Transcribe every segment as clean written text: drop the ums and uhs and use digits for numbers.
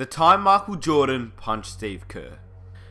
The time Michael Jordan punched Steve Kerr.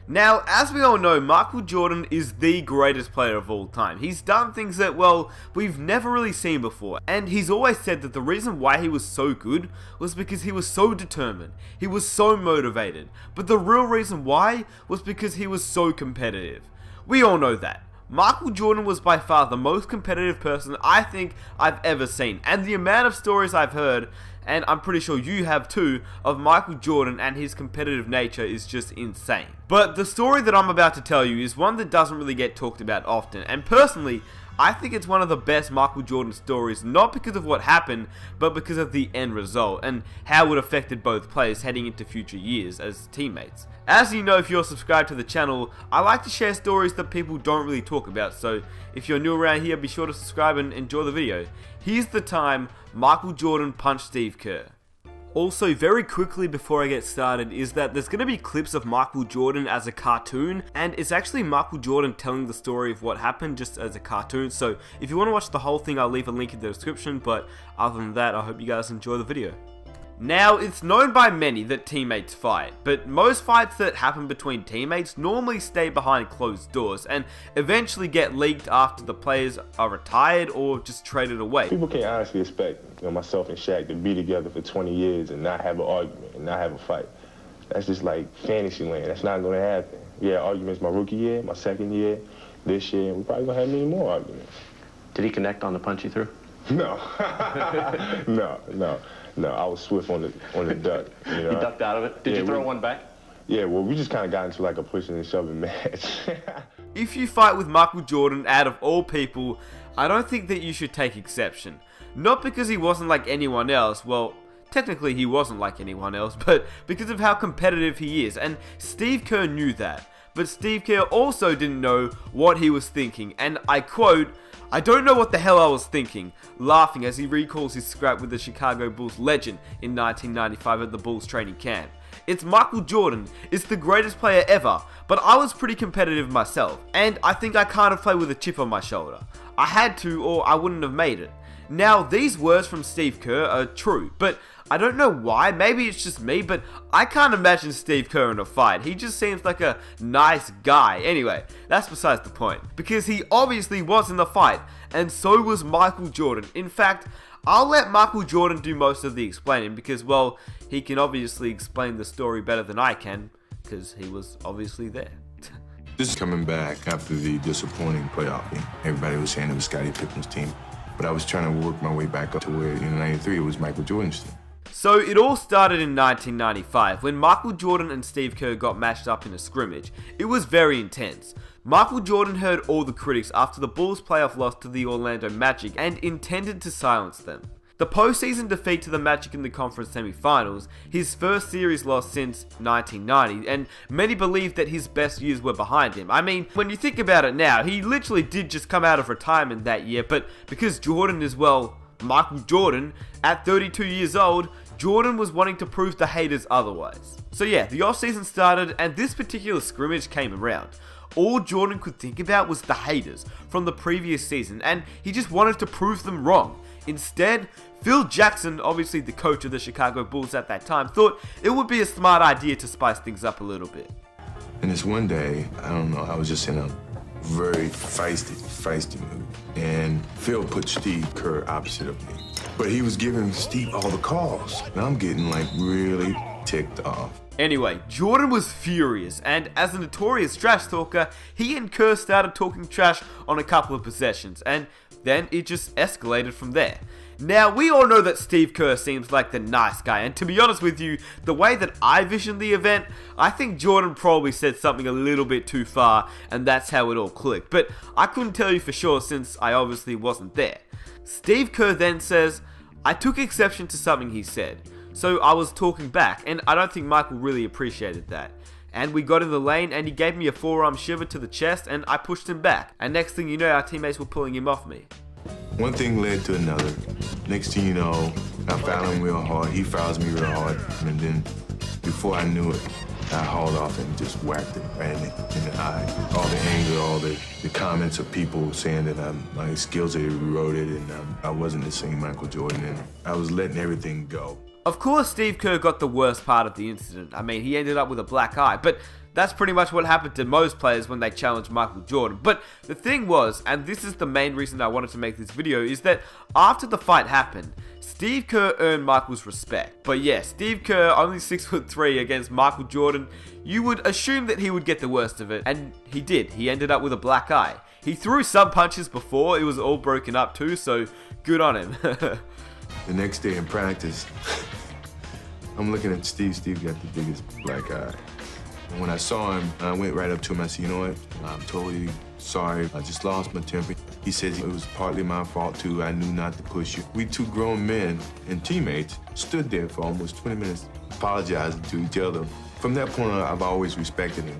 Now, as we all know, Michael Jordan is the greatest player of all time. He's done things that, well, we've never really seen before. And he's always said that the reason why he was so good was because he was so determined. He was so motivated. But the real reason why was because he was so competitive. We all know that. Michael Jordan was by far the most competitive person I think I've ever seen. And the amount of stories I've heard, and I'm pretty sure you have too, of Michael Jordan and his competitive nature is just insane. But the story that I'm about to tell you is one that doesn't really get talked about often, and personally, I think it's one of the best Michael Jordan stories, not because of what happened, but because of the end result, and how it affected both players heading into future years as teammates. As you know, if you're subscribed to the channel, I like to share stories that people don't really talk about, so if you're new around here, be sure to subscribe and enjoy the video. Here's the time Michael Jordan punched Steve Kerr. Also, very quickly before I get started, is that there's going to be clips of Michael Jordan as a cartoon, and it's actually Michael Jordan telling the story of what happened just as a cartoon, so if you want to watch the whole thing, I'll leave a link in the description, but other than that, I hope you guys enjoy the video. Now, it's known by many that teammates fight, but most fights that happen between teammates normally stay behind closed doors and eventually get leaked after the players are retired or just traded away. People can't honestly expect myself and Shaq to be together for 20 years and not have an argument and not have a fight. That's just like fantasy land. That's not going to happen. We had arguments my rookie year, my second year, this year, and we're probably going to have many more arguments. Did he connect on the punch you threw? No. No, I was swift on the duck. You know? You ducked out of it? Did you throw one back? Yeah, well, we just kind of got into like a pushing and shoving match. If you fight with Michael Jordan out of all people, I don't think that you should take exception. Not because he wasn't like anyone else, well, technically he wasn't like anyone else, but because of how competitive he is, and Steve Kerr knew that. But Steve Kerr also didn't know what he was thinking, and I quote, "I don't know what the hell I was thinking," laughing as he recalls his scrap with the Chicago Bulls legend in 1995 at the Bulls training camp. It's Michael Jordan, it's the greatest player ever, but I was pretty competitive myself, and I think I kind of play with a chip on my shoulder. I had to, or I wouldn't have made it. Now, these words from Steve Kerr are true, but I don't know why, maybe it's just me, but I can't imagine Steve Kerr in a fight. He just seems like a nice guy. Anyway, that's besides the point, because he obviously was in the fight, and so was Michael Jordan. In fact, I'll let Michael Jordan do most of the explaining, because, well, he can obviously explain the story better than I can, because he was obviously there. This is coming back after the disappointing playoff game. Everybody was saying it was Scottie Pippen's team, but I was trying to work my way back up to where in '93 it was Michael Jordan's team. So it all started in 1995 when Michael Jordan and Steve Kerr got matched up in a scrimmage. It was very intense. Michael Jordan heard all the critics after the Bulls' playoff loss to the Orlando Magic and intended to silence them. The postseason defeat to the Magic in the conference semifinals, his first series loss since 1990, and many believe that his best years were behind him. I mean, when you think about it now, he literally did just come out of retirement that year, but because Jordan is, well, Michael Jordan, at 32 years old, Jordan was wanting to prove to haters otherwise. So yeah, the offseason started and this particular scrimmage came around. All Jordan could think about was the haters from the previous season, and he just wanted to prove them wrong. Instead, Phil Jackson, obviously the coach of the Chicago Bulls at that time, thought it would be a smart idea to spice things up a little bit. And this one day, I don't know, I was just in a very feisty mood. And Phil put Steve Kerr opposite of me. But he was giving Steve all the calls. And I'm getting like really ticked off. Anyway, Jordan was furious, and as a notorious trash talker, he and Kerr started talking trash on a couple of possessions, and then it just escalated from there. Now, we all know that Steve Kerr seems like the nice guy, and to be honest with you, the way that I visioned the event, I think Jordan probably said something a little bit too far, and that's how it all clicked, but I couldn't tell you for sure since I obviously wasn't there. Steve Kerr then says, "I took exception to something he said, so I was talking back, and I don't think Michael really appreciated that. And we got in the lane, and he gave me a forearm shiver to the chest, and I pushed him back, and next thing you know, our teammates were pulling him off me." One thing led to another. Next thing you know, I fouled him real hard. He fouls me real hard. And then before I knew it, I hauled off and just whacked it right in the eye. All the anger, all the comments of people saying that my skills had eroded and I wasn't the same Michael Jordan. And I was letting everything go. Of course, Steve Kerr got the worst part of the incident. I mean, he ended up with a black eye, but that's pretty much what happened to most players when they challenged Michael Jordan. But the thing was, and this is the main reason I wanted to make this video, is that after the fight happened, Steve Kerr earned Michael's respect. But yeah, Steve Kerr, only 6'3" against Michael Jordan, you would assume that he would get the worst of it, and he did. He ended up with a black eye. He threw some punches before, it was all broken up too, so good on him. The next day in practice, I'm looking at Steve. Steve got the biggest black eye. And when I saw him, I went right up to him. I said, you know what? I'm totally sorry. I just lost my temper. He says it was partly my fault, too. I knew not to push you. We two grown men and teammates stood there for almost 20 minutes apologizing to each other. From that point on, I've always respected him.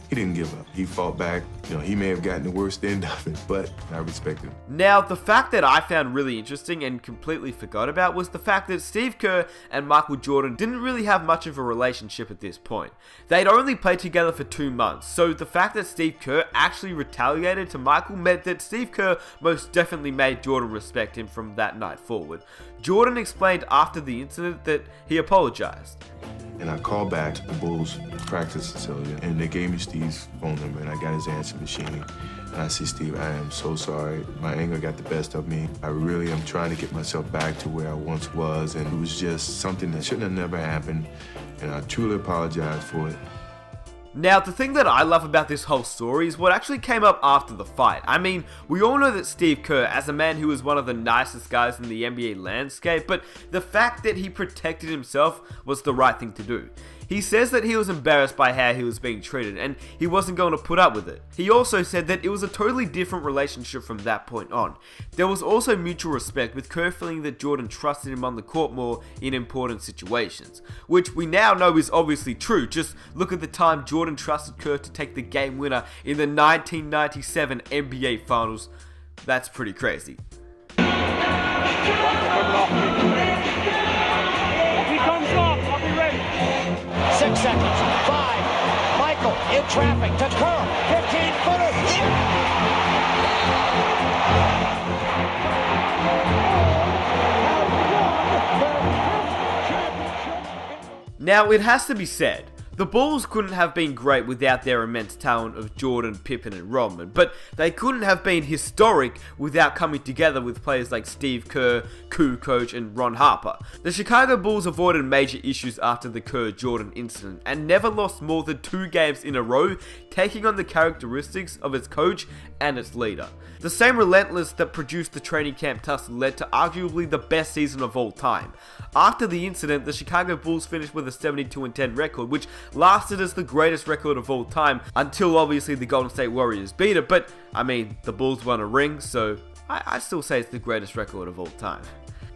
He didn't give up. He fought back. You know, he may have gotten the worst end of it, but I respect him. Now, the fact that I found really interesting and completely forgot about was the fact that Steve Kerr and Michael Jordan didn't really have much of a relationship at this point. They'd only played together for 2 months, so the fact that Steve Kerr actually retaliated to Michael meant that Steve Kerr most definitely made Jordan respect him from that night forward. Jordan explained after the incident that he apologized. And I called back to the Bulls practice facility, and they gave me Steve's phone number, and I got his answer machine. And I said, Steve, I am so sorry. My anger got the best of me. I really am trying to get myself back to where I once was, and it was just something that shouldn't have never happened, and I truly apologize for it. Now, the thing that I love about this whole story is what actually came up after the fight. I mean, we all know that Steve Kerr, as a man who was one of the nicest guys in the NBA landscape, but the fact that he protected himself was the right thing to do. He says that he was embarrassed by how he was being treated, and he wasn't going to put up with it. He also said that it was a totally different relationship from that point on. There was also mutual respect, with Kerr feeling that Jordan trusted him on the court more in important situations, which we now know is obviously true. Just look at the time Jordan trusted Kerr to take the game winner in the 1997 NBA Finals. That's pretty crazy. 6 seconds, 5, Michael in traffic to Kerr, 15-footer. Now, it has to be said, the Bulls couldn't have been great without their immense talent of Jordan, Pippen, and Rodman, but they couldn't have been historic without coming together with players like Steve Kerr, Kukoc, and Ron Harper. The Chicago Bulls avoided major issues after the Kerr-Jordan incident and never lost more than 2 games in a row, taking on the characteristics of its coach and its leader. The same relentlessness that produced the training camp tussle led to arguably the best season of all time. After the incident, the Chicago Bulls finished with a 72-10 record, which lasted as the greatest record of all time until obviously the Golden State Warriors beat it, but I mean, the Bulls won a ring, so I still say it's the greatest record of all time.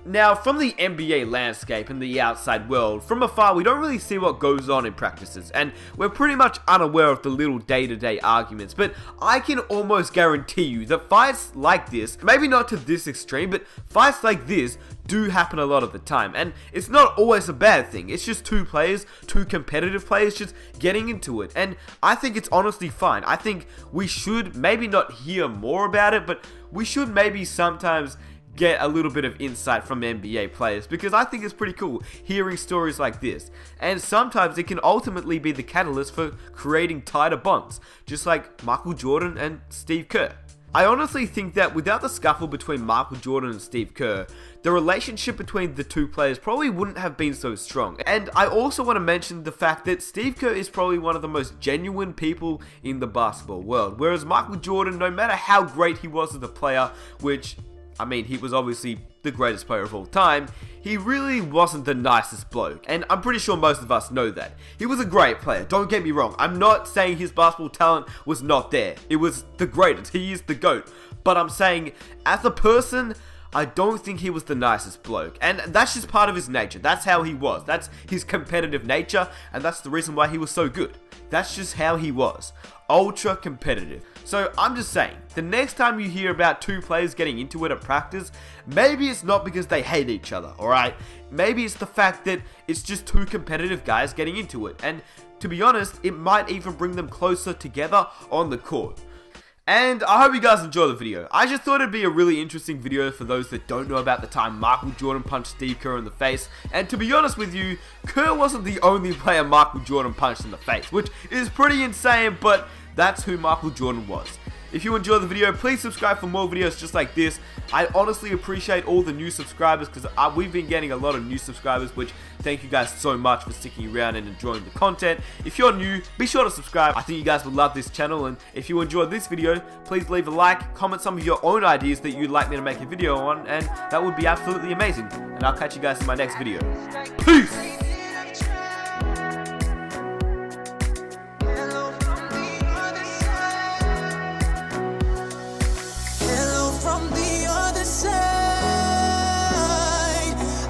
Now, from the NBA landscape and the outside world, from afar we don't really see what goes on in practices, and we're pretty much unaware of the little day-to-day arguments, but I can almost guarantee you that fights like this, maybe not to this extreme, but fights like this do happen a lot of the time, and it's not always a bad thing. It's just 2 players, 2 competitive players just getting into it, and I think it's honestly fine. I think we should maybe not hear more about it, but we should maybe sometimes get a little bit of insight from NBA players, because I think it's pretty cool hearing stories like this, and sometimes it can ultimately be the catalyst for creating tighter bonds, just like Michael Jordan and Steve Kerr. I honestly think that without the scuffle between Michael Jordan and Steve Kerr, the relationship between the 2 players probably wouldn't have been so strong. And I also want to mention the fact that Steve Kerr is probably one of the most genuine people in the basketball world, whereas Michael Jordan, no matter how great he was as a player, which I mean, he was obviously the greatest player of all time, he really wasn't the nicest bloke, and I'm pretty sure most of us know that. He was a great player, don't get me wrong. I'm not saying his basketball talent was not there. It was the greatest, he is the GOAT. But I'm saying, as a person, I don't think he was the nicest bloke, and that's just part of his nature. That's how he was. That's his competitive nature, and that's the reason why he was so good. That's just how he was. Ultra competitive. So I'm just saying, the next time you hear about 2 players getting into it at practice, maybe it's not because they hate each other, alright? Maybe it's the fact that it's just 2 competitive guys getting into it, and to be honest, it might even bring them closer together on the court. And I hope you guys enjoy the video. I just thought it'd be a really interesting video for those that don't know about the time Michael Jordan punched Steve Kerr in the face. And to be honest with you, Kerr wasn't the only player Michael Jordan punched in the face, which is pretty insane, but that's who Michael Jordan was. If you enjoyed the video, please subscribe for more videos just like this. I honestly appreciate all the new subscribers because we've been getting a lot of new subscribers, which thank you guys so much for sticking around and enjoying the content. If you're new, be sure to subscribe. I think you guys will love this channel, and if you enjoyed this video, please leave a like, comment some of your own ideas that you'd like me to make a video on, and that would be absolutely amazing. And I'll catch you guys in my next video. Peace!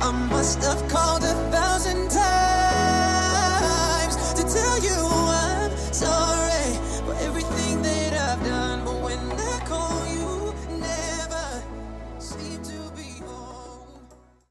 I must have called 1,000 times.